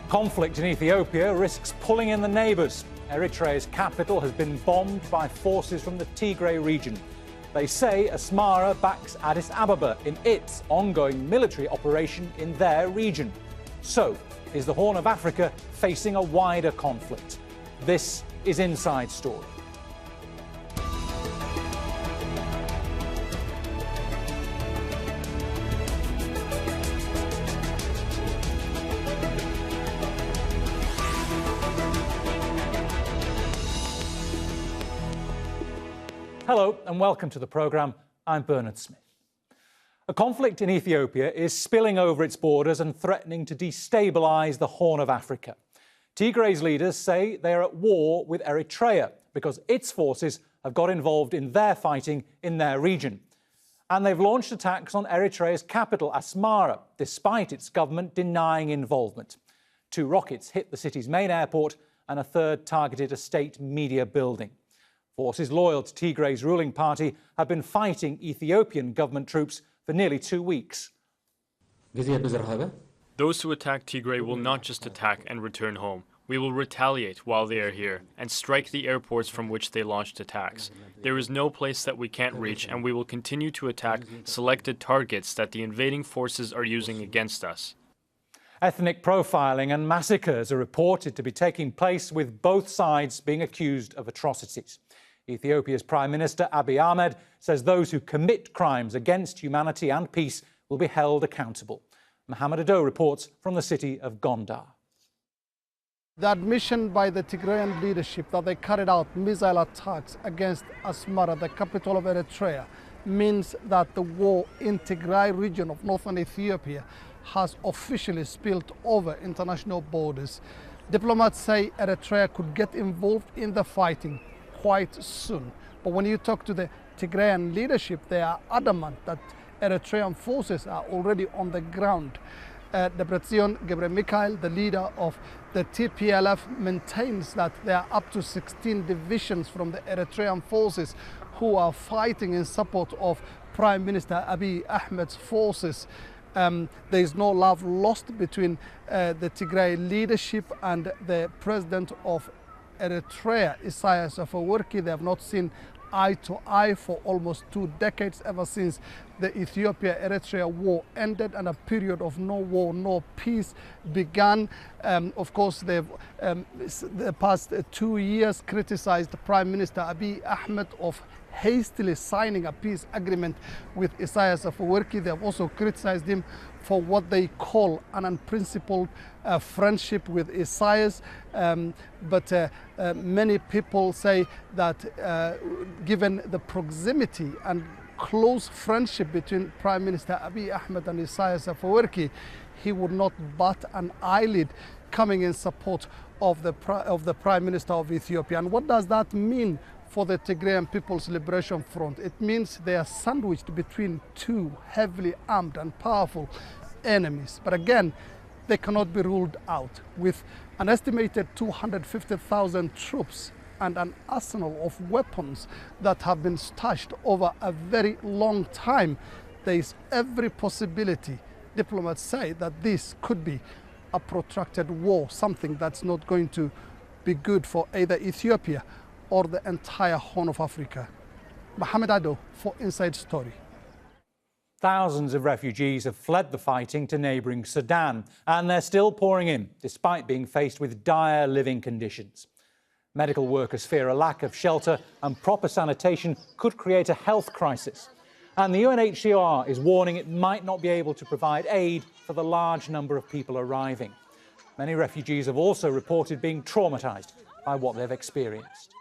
Conflict in Ethiopia risks pulling in the neighbours. Eritrea's capital has been bombed by forces from the Tigray region. They say Asmara backs Addis Ababa in its ongoing military operation in their region. So, is the Horn of Africa facing a wider conflict? This is Inside Story. Hello and welcome to the programme. I'm Bernard Smith. A conflict in Ethiopia is spilling over its borders and threatening to destabilise the Horn of Africa. Tigray's leaders say they are at war with Eritrea because its forces have got involved in their fighting in their region. And they've launched attacks on Eritrea's capital, Asmara, despite its government denying involvement. 2 rockets hit the city's main airport and a third targeted a state media building. Forces loyal to Tigray's ruling party have been fighting Ethiopian government troops for nearly 2 weeks. Those who attack Tigray will not just attack and return home. We will retaliate while they are here and strike the airports from which they launched attacks. There is no place that we can't reach, and we will continue to attack selected targets that the invading forces are using against us. Ethnic profiling and massacres are reported to be taking place, with both sides being accused of atrocities. Ethiopia's Prime Minister Abiy Ahmed says those who commit crimes against humanity and peace will be held accountable. Mohammed Ado reports from the city of Gondar. The admission by the Tigrayan leadership that they carried out missile attacks against Asmara, the capital of Eritrea, means that the war in Tigray region of northern Ethiopia has officially spilled over international borders. Diplomats say Eritrea could get involved in the fighting quite soon. But when you talk to the Tigrayan leadership, they are adamant that Eritrean forces are already on the ground. Debretsion Gebremichael, the leader of the TPLF, maintains that there are up to 16 divisions from the Eritrean forces who are fighting in support of Prime Minister Abiy Ahmed's forces. There is no love lost between the Tigray leadership and the president of Eritrea, Isaias Afwerki. They have not seen eye to eye for almost 2 decades, ever since the Ethiopia-Eritrea war ended and a period of no war, no peace began. Of course, they've the past 2 years criticized Prime Minister Abiy Ahmed of hastily signing a peace agreement with Isaias Afwerki. They have also criticized him for what they call an unprincipled friendship with Isaias. But many people say that given the proximity and close friendship between Prime Minister Abiy Ahmed and Isaias Afwerki, he would not bat an eyelid coming in support of the Prime Minister of Ethiopia. And what does that mean for the Tigrayan People's Liberation Front? It means they are sandwiched between 2 heavily armed and powerful enemies. But again, they cannot be ruled out. With an estimated 250,000 troops and an arsenal of weapons that have been stashed over a very long time, there is every possibility, diplomats say, that this could be a protracted war, something that's not going to be good for either Ethiopia or the entire Horn of Africa. Mohammed Ado for Inside Story. Thousands of refugees have fled the fighting to neighbouring Sudan, and they're still pouring in, despite being faced with dire living conditions. Medical workers fear a lack of shelter and proper sanitation could create a health crisis. And the UNHCR is warning it might not be able to provide aid for the large number of people arriving. Many refugees have also reported being traumatised by what they've experienced.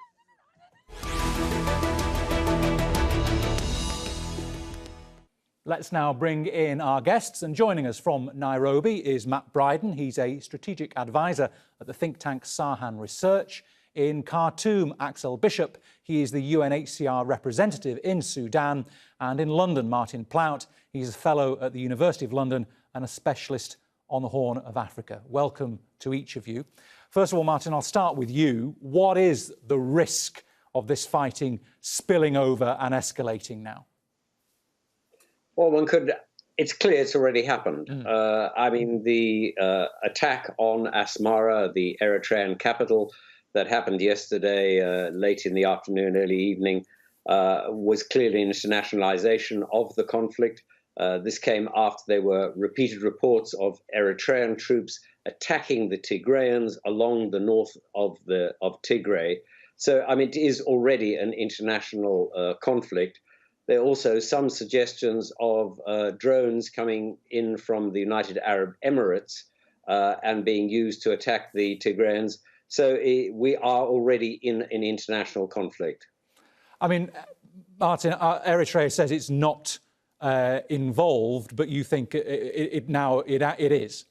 Let's now bring in our guests, and joining us from Nairobi is Matt Bryden. He's a strategic advisor at the think tank Sahan Research. In Khartoum, Axel Bisschop. He is the UNHCR representative in Sudan. And in London, Martin Plaut. He's a fellow at the University of London and a specialist on the Horn of Africa. Welcome to each of you. First of all, Martin, I'll start with you. What is the risk of this fighting spilling over and escalating now? Well, one could It's clear it's already happened. I mean, the attack on Asmara, the Eritrean capital, that happened yesterday, late in the afternoon, early evening, was clearly an internationalization of the conflict. This came after there were repeated reports of Eritrean troops attacking the Tigrayans along the north of Tigray. So, I mean, it is already an international conflict. There are also some suggestions of drones coming in from the United Arab Emirates and being used to attack the Tigrayans. So we are already in an international conflict. I mean, Martin, Eritrea says it's not involved, but you think it is?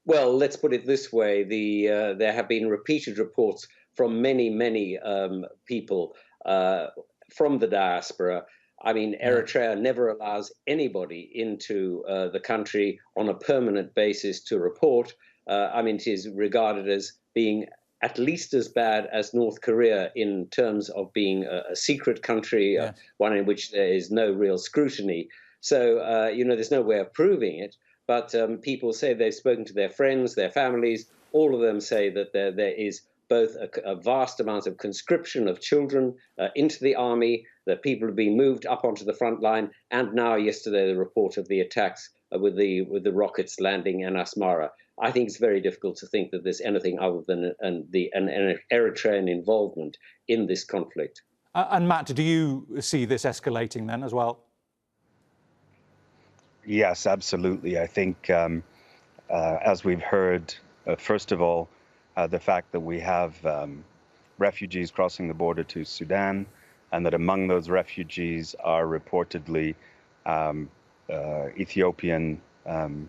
Well, let's put it this way. There have been repeated reports from many people from the diaspora. I mean, Eritrea never allows anybody into the country on a permanent basis to report. I mean, it is regarded as being at least as bad as North Korea in terms of being a secret country, one in which there is no real scrutiny. So, you know, there's no way of proving it. But people say they've spoken to their friends, their families. All of them say that there is both a vast amount of conscription of children into the army, that people are being moved up onto the front line, and now yesterday the report of the attacks with the rockets landing in Asmara. I think it's very difficult to think that there's anything other than an Eritrean involvement in this conflict. And Matt, do you see this escalating then as well? Yes, absolutely. I think, as we've heard, first of all, the fact that we have refugees crossing the border to Sudan, and that among those refugees are reportedly Ethiopian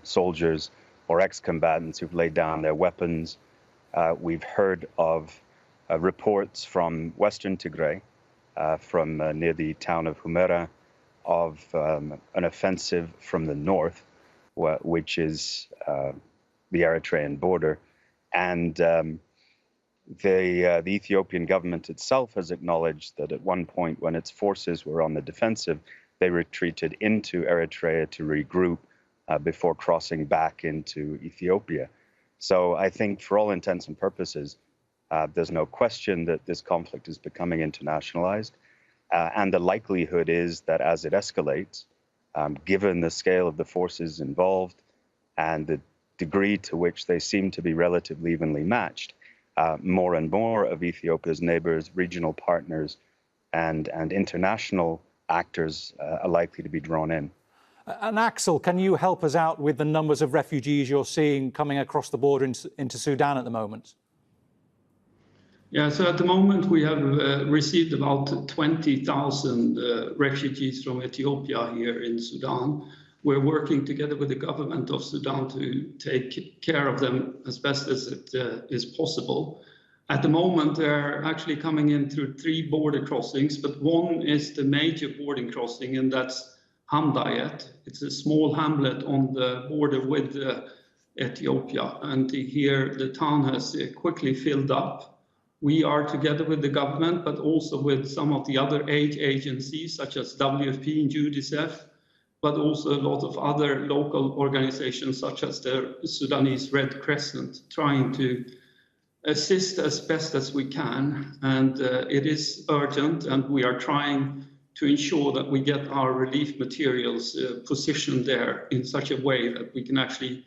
soldiers or ex-combatants who've laid down their weapons. We've heard of reports from Western Tigray, from near the town of Humera, of an offensive from the north, which is the Eritrean border. And the Ethiopian government itself has acknowledged that at one point when its forces were on the defensive, they retreated into Eritrea to regroup before crossing back into Ethiopia. So I think for all intents and purposes, there's no question that this conflict is becoming internationalized. And the likelihood is that as it escalates, given the scale of the forces involved and the degree to which they seem to be relatively evenly matched, more and more of Ethiopia's neighbors, regional partners, and international actors are likely to be drawn in. And Axel, can you help us out with the numbers of refugees you're seeing coming across the border into Sudan at the moment? Yeah, so at the moment we have received about 20,000 refugees from Ethiopia here in Sudan. We're working together with the government of Sudan to take care of them as best as it is possible. At the moment, they're actually coming in through 3 border crossings, but one is the major boarding crossing, and that's Hamdayet. It's a small hamlet on the border with Ethiopia, and here the town has quickly filled up. We are together with the government, but also with some of the other aid agencies, such as WFP and UNICEF, but also a lot of other local organizations, such as the Sudanese Red Crescent, trying to assist as best as we can. And it is urgent, and we are trying to ensure that we get our relief materials positioned there in such a way that we can actually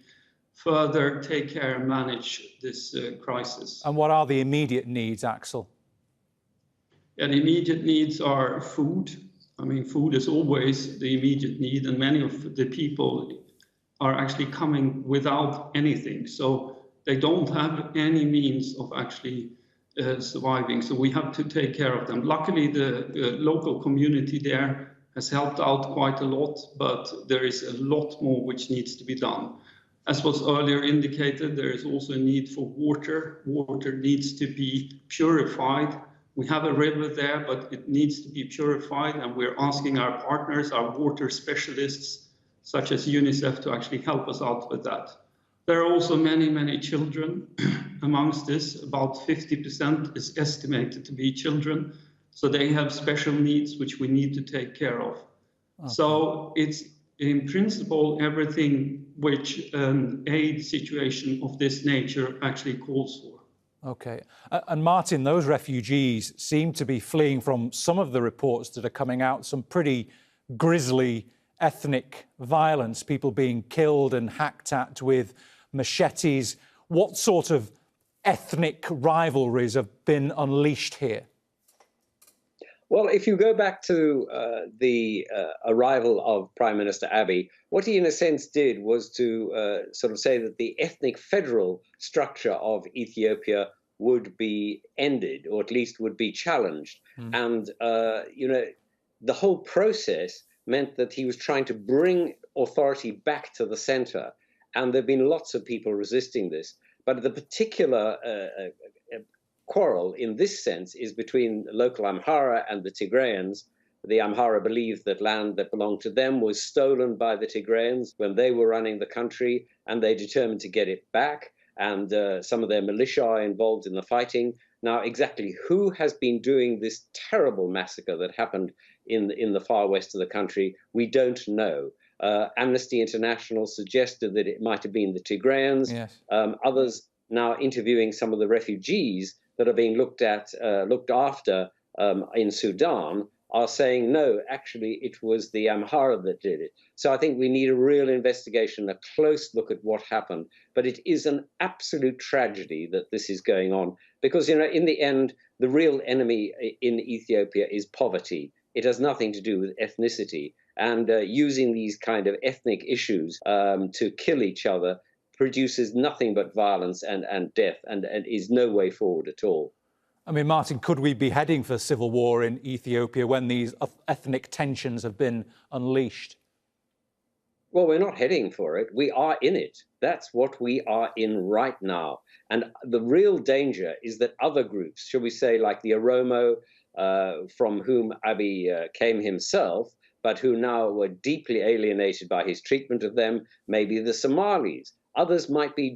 further take care and manage this crisis. And what are the immediate needs, Axel? Yeah, the immediate needs are food. I mean, food is always the immediate need, and many of the people are actually coming without anything. So they don't have any means of actually surviving. So we have to take care of them. Luckily, the local community there has helped out quite a lot, but there is a lot more which needs to be done. As was earlier indicated, there is also a need for water. Water needs to be purified. We have a river there, but it needs to be purified, and we're asking our partners, our water specialists, such as UNICEF, to actually help us out with that. There are also many children amongst this. About 50% is estimated to be children. So they have special needs which we need to take care of. Okay. So it's in principle, everything which an aid situation of this nature actually calls for. Okay. And Martin, those refugees seem to be fleeing from some of the reports that are coming out, some pretty grisly ethnic violence, people being killed and hacked at with machetes. What sort of ethnic rivalries have been unleashed here? Well, if you go back to the arrival of Prime Minister Abiy, what he in a sense did was to sort of say that the ethnic federal structure of Ethiopia would be ended, or at least would be challenged. And, you know, the whole process meant that he was trying to bring authority back to the center. And there have been lots of people resisting this. But the particular quarrel in this sense is between local Amhara and the Tigrayans. The Amhara believed that land that belonged to them was stolen by the Tigrayans when they were running the country, and they determined to get it back. And some of their militia are involved in the fighting. Now, exactly who has been doing this terrible massacre that happened in the far west of the country, we don't know. Amnesty International suggested that it might have been the Tigrayans. Yes. Others now interviewing some of the refugees that are being looked after in Sudan are saying, no, actually, it was the Amhara that did it. So I think we need a real investigation, a close look at what happened. But it is an absolute tragedy that this is going on because, you know, in the end, the real enemy in Ethiopia is poverty. It has nothing to do with ethnicity. And using these kind of ethnic issues to kill each other produces nothing but violence and death and is no way forward at all. I mean, Martin, could we be heading for civil war in Ethiopia when these ethnic tensions have been unleashed? Well, we're not heading for it. We are in it. That's what we are in right now. And the real danger is that other groups, shall we say, like the Oromo, from whom Abiy came himself, but who now were deeply alienated by his treatment of them, maybe the Somalis. Others might be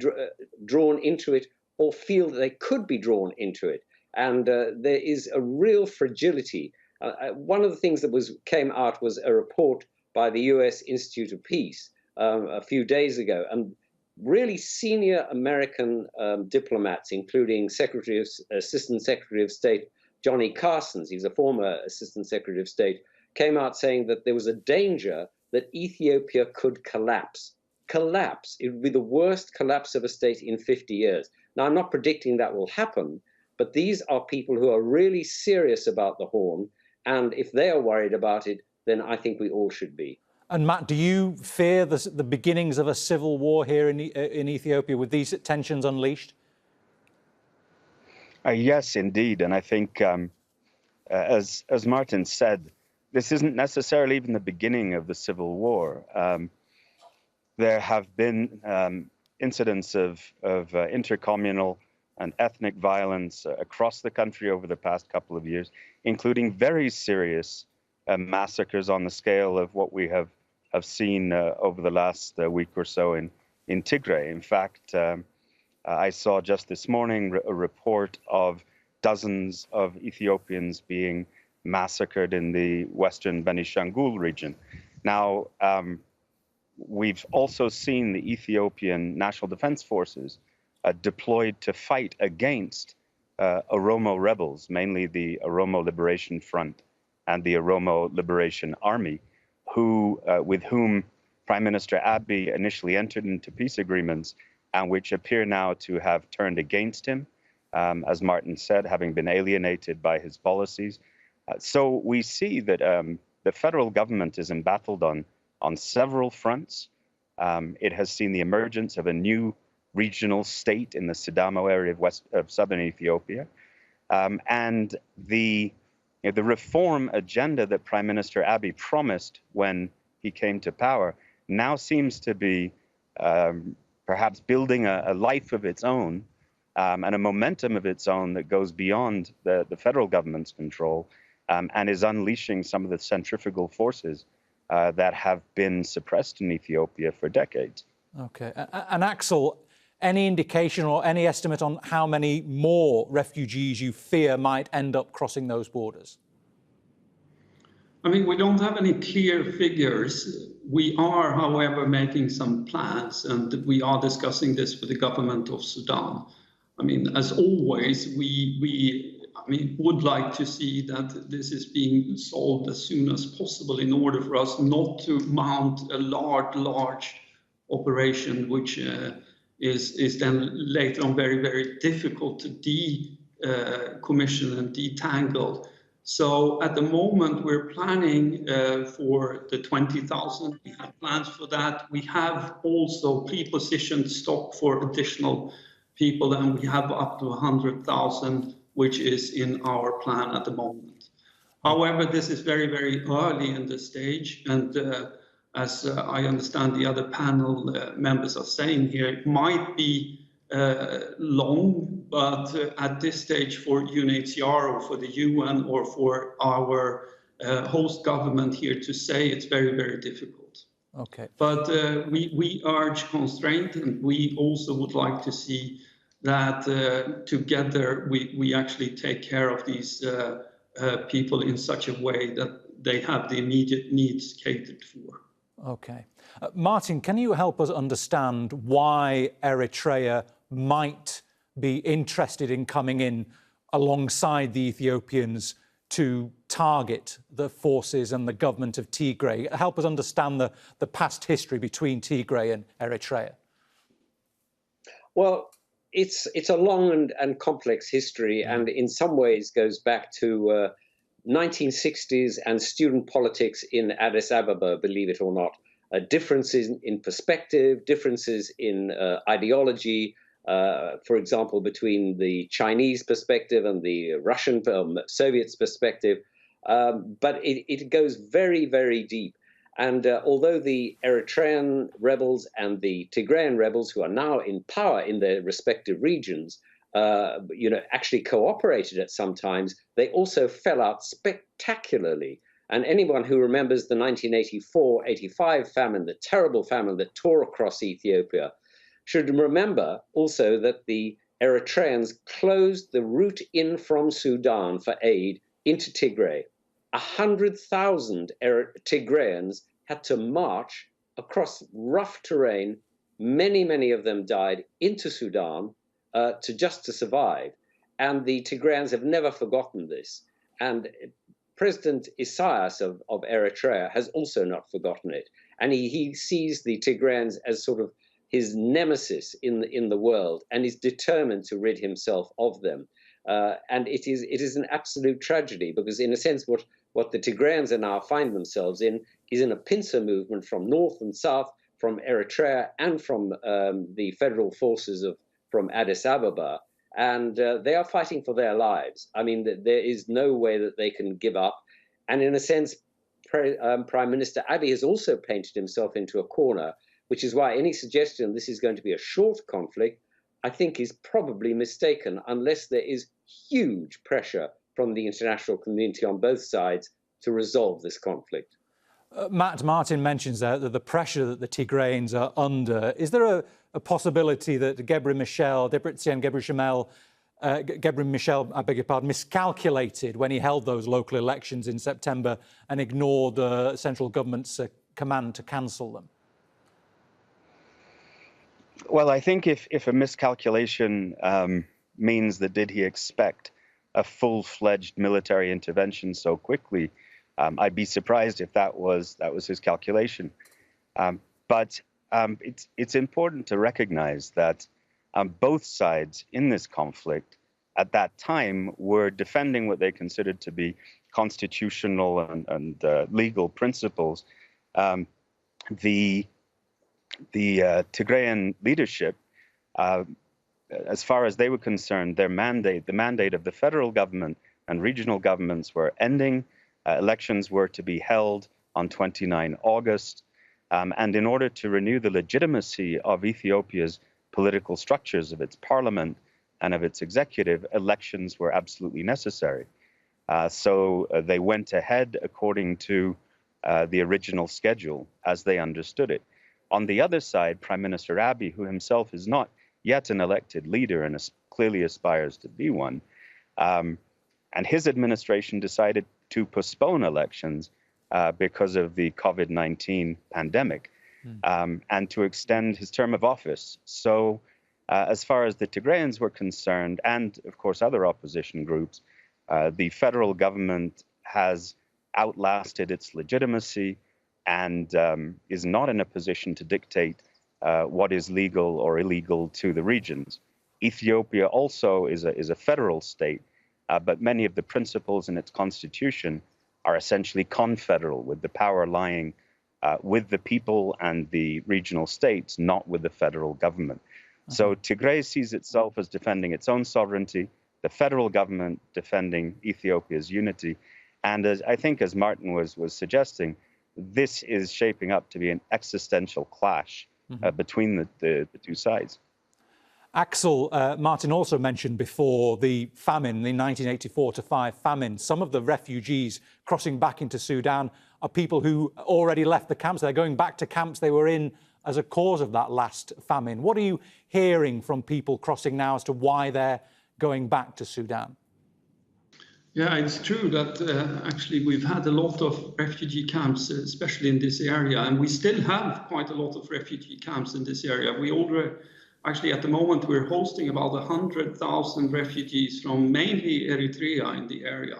drawn into it or feel that they could be drawn into it. And there is a real fragility. One of the things that came out was a report by the US Institute of Peace a few days ago. And really senior American diplomats, including Assistant Secretary of State Johnny Carson, he's a former Assistant Secretary of State, came out saying that there was a danger that Ethiopia could collapse. It would be the worst collapse of a state in 50 years. Now, I'm not predicting that will happen, but these are people who are really serious about the Horn, and if they are worried about it, then I think we all should be. And Matt, do you fear the beginnings of a civil war here in Ethiopia with these tensions unleashed? Yes, indeed, and I think, as Martin said, this isn't necessarily even the beginning of the civil war. There have been incidents of intercommunal and ethnic violence across the country over the past couple of years, including very serious massacres on the scale of what we have seen over the last week or so in Tigray. In fact, I saw just this morning a report of dozens of Ethiopians being massacred in the western Benishangul region. Now, we've also seen the Ethiopian National Defense Forces deployed to fight against Oromo rebels, mainly the Oromo Liberation Front and the Oromo Liberation Army, with whom Prime Minister Abiy initially entered into peace agreements and which appear now to have turned against him, as Martin said, having been alienated by his policies. So we see that the federal government is embattled on several fronts. It has seen the emergence of a new regional state in the Sidamo area of southern Ethiopia. And the reform agenda that Prime Minister Abiy promised when he came to power now seems to be perhaps building a life of its own and a momentum of its own that goes beyond the federal government's control and is unleashing some of the centrifugal forces that have been suppressed in Ethiopia for decades. Okay. And Axel, any indication or any estimate on how many more refugees you fear might end up crossing those borders? I mean, we don't have any clear figures. We are, however, making some plans, and we are discussing this with the government of Sudan. I mean, as always, we would like to see that this is being solved as soon as possible in order for us not to mount a large operation, which is then later on very, very difficult to decommission and detangle. So at the moment, we're planning for the 20,000. We have plans for that. We have also pre-positioned stock for additional people, and we have up to 100,000, which is in our plan at the moment. However, this is very, very early in the stage, and as I understand the other panel members are saying here, it might be long, but at this stage for UNHCR or for the UN or for our host government here to say, it's very, very difficult. Okay. But we urge constraint, and we also would like to see that together we actually take care of these people in such a way that they have the immediate needs catered for. Okay. Martin, can you help us understand why Eritrea might be interested in coming in alongside the Ethiopians to target the forces and the government of Tigray? Help us understand the past history between Tigray and Eritrea. Well, it's a long and complex history, and in some ways goes back to 1960s and student politics in Addis Ababa, believe it or not. Differences in perspective, differences in ideology, for example, between the Chinese perspective and the Russian, Soviets perspective. But it goes very, very deep. And although the Eritrean rebels and the Tigrayan rebels, who are now in power in their respective regions, actually cooperated at some times, they also fell out spectacularly. And anyone who remembers the 1984-85 famine, the terrible famine that tore across Ethiopia, should remember also that the Eritreans closed the route in from Sudan for aid into Tigray. 100,000 Tigrayans had to march across rough terrain. Many of them died into Sudan to survive. And the Tigrayans have never forgotten this. And President Isaias of Eritrea has also not forgotten it. And he sees the Tigrayans as sort of his nemesis in the world, and is determined to rid himself of them. And it is an absolute tragedy, because in a sense what the Tigrayans are now find themselves in is in a pincer movement from north and south, from Eritrea and from the federal forces from Addis Ababa. And they are fighting for their lives. I mean, there is no way that they can give up. And in a sense, Prime Minister Abiy has also painted himself into a corner, which is why any suggestion this is going to be a short conflict, I think, is probably mistaken, unless there is huge pressure from the international community on both sides to resolve this conflict. Martin mentions that the pressure that the Tigrayans are under. Is there a possibility that Debretsion Gebremichael, I beg your pardon, miscalculated when he held those local elections in September and ignored the central government's command to cancel them? Well, I think if a miscalculation means that did he expect a full-fledged military intervention so quickly, I'd be surprised if that was his calculation. But it's important to recognize that both sides in this conflict at that time were defending what they considered to be constitutional and legal principles. The Tigrayan leadership, as far as they were concerned, the mandate of the federal government and regional governments were ending. Elections were to be held on 29 August. And in order to renew the legitimacy of Ethiopia's political structures, of its parliament and of its executive, elections were absolutely necessary. So they went ahead according to the original schedule as they understood it. On the other side, Prime Minister Abiy, who himself is not yet an elected leader and clearly aspires to be one, and his administration decided to postpone elections because of the COVID-19 pandemic, and to extend his term of office. So as far as the Tigrayans were concerned, and of course other opposition groups, the federal government has outlasted its legitimacy and is not in a position to dictate what is legal or illegal to the regions. Ethiopia also is a federal state, but many of the principles in its constitution are essentially confederal, with the power lying with the people and the regional states, not with the federal government. So Tigray sees itself as defending its own sovereignty, the federal government defending Ethiopia's unity. And I think, as Martin was suggesting, this is shaping up to be an existential clash between the two sides. Axel, Martin also mentioned before the famine, the 1984-5 famine. Some of the refugees crossing back into Sudan are people who already left the camps. They're going back to camps they were in as a cause of that last famine. What are you hearing from people crossing now as to why they're going back to Sudan? Yeah, it's true that actually we've had a lot of refugee camps, especially in this area, and we still have quite a lot of refugee camps in this area. We already, actually at the moment, we're hosting about 100,000 refugees from mainly Eritrea in the area.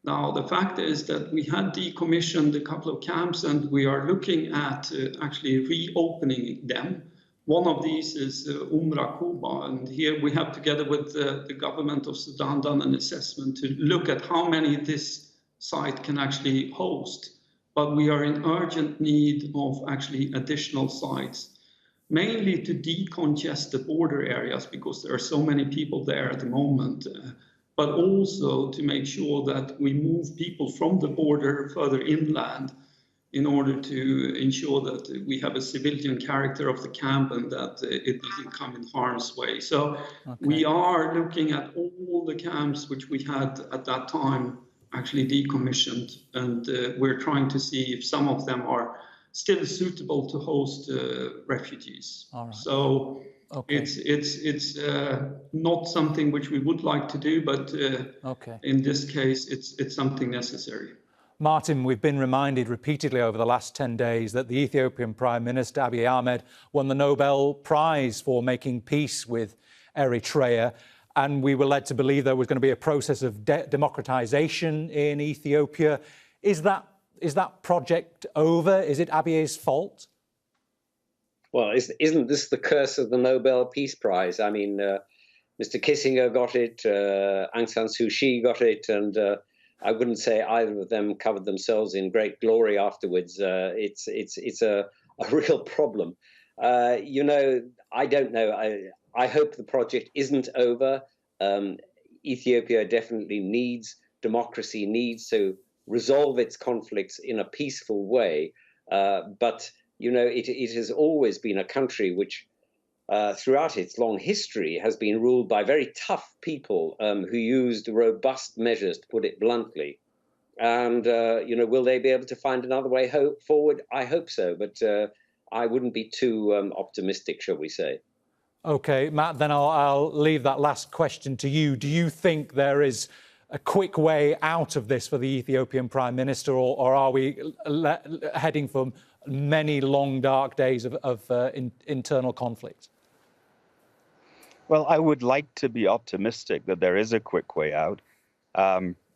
Now, the fact is that we had decommissioned a couple of camps and we are looking at actually reopening them. One of these is Kuba, and here we have, together with the government of Sudan, done an assessment to look at how many this site can actually host. But we are in urgent need of actually additional sites, mainly to decongest the border areas because there are so many people there at the moment, but also to make sure that we move people from the border further inland in order to ensure that we have a civilian character of the camp and that it doesn't come in harm's way. So we are looking at all the camps which we had at that time actually decommissioned, and we're trying to see if some of them are still suitable to host refugees. All right. So it's not something which we would like to do, but in this case, it's something necessary. Martin, we've been reminded repeatedly over the last 10 days that the Ethiopian Prime Minister, Abiy Ahmed, won the Nobel Prize for making peace with Eritrea. And we were led to believe there was going to be a process of democratization in Ethiopia. Is that project over? Is it Abiy's fault? Well, isn't this the curse of the Nobel Peace Prize? I mean, Mr. Kissinger got it, Aung San Suu Kyi got it, and I wouldn't say either of them covered themselves in great glory afterwards. It's a real problem. You know, I don't know. I hope the project isn't over. Ethiopia definitely needs democracy, needs to resolve its conflicts in a peaceful way. But, you know, it has always been a country which, throughout its long history, has been ruled by very tough people who used robust measures, to put it bluntly. And, you know, will they be able to find another way forward? I hope so, but I wouldn't be too optimistic, shall we say. OK, Matt, then I'll leave that last question to you. Do you think there is a quick way out of this for the Ethiopian Prime Minister, or are we heading for many long, dark days of internal conflict? Well, I would like to be optimistic that there is a quick way out.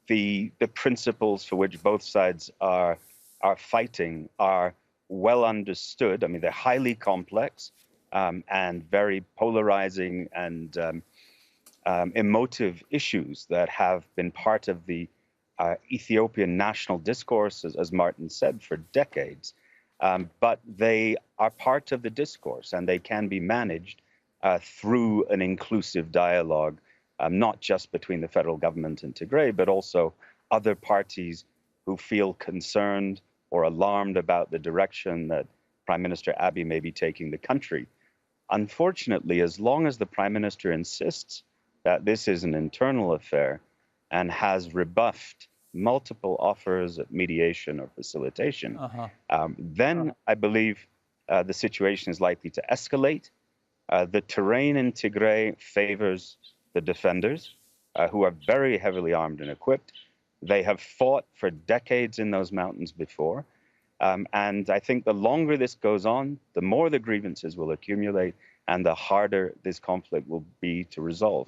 The principles for which both sides are fighting are well understood. I mean, they're highly complex and very polarizing and emotive issues that have been part of the Ethiopian national discourse, as Martin said, for decades. But they are part of the discourse, and they can be managed through an inclusive dialogue, not just between the federal government and Tigray, but also other parties who feel concerned or alarmed about the direction that Prime Minister Abiy may be taking the country. Unfortunately, as long as the Prime Minister insists that this is an internal affair and has rebuffed multiple offers of mediation or facilitation, then I believe the situation is likely to escalate. The terrain in Tigray favors the defenders, who are very heavily armed and equipped. They have fought for decades in those mountains before. And I think the longer this goes on, the more the grievances will accumulate and the harder this conflict will be to resolve.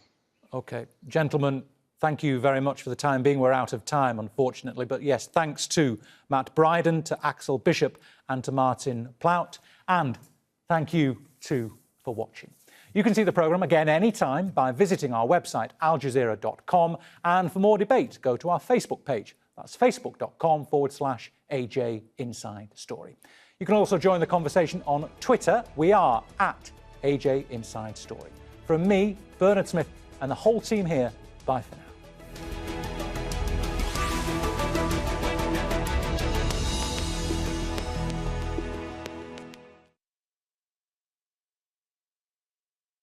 OK. Gentlemen, thank you very much for the time being. We're out of time, unfortunately. But yes, thanks to Matt Bryden, to Axel Bisschop and to Martin Plaut. And thank you, too, for watching. You can see the programme again anytime by visiting our website, aljazeera.com. And for more debate, go to our Facebook page. That's facebook.com/AJ Inside Story. You can also join the conversation on Twitter. We are at AJ Inside Story. From me, Bernard Smith, and the whole team here, bye for now.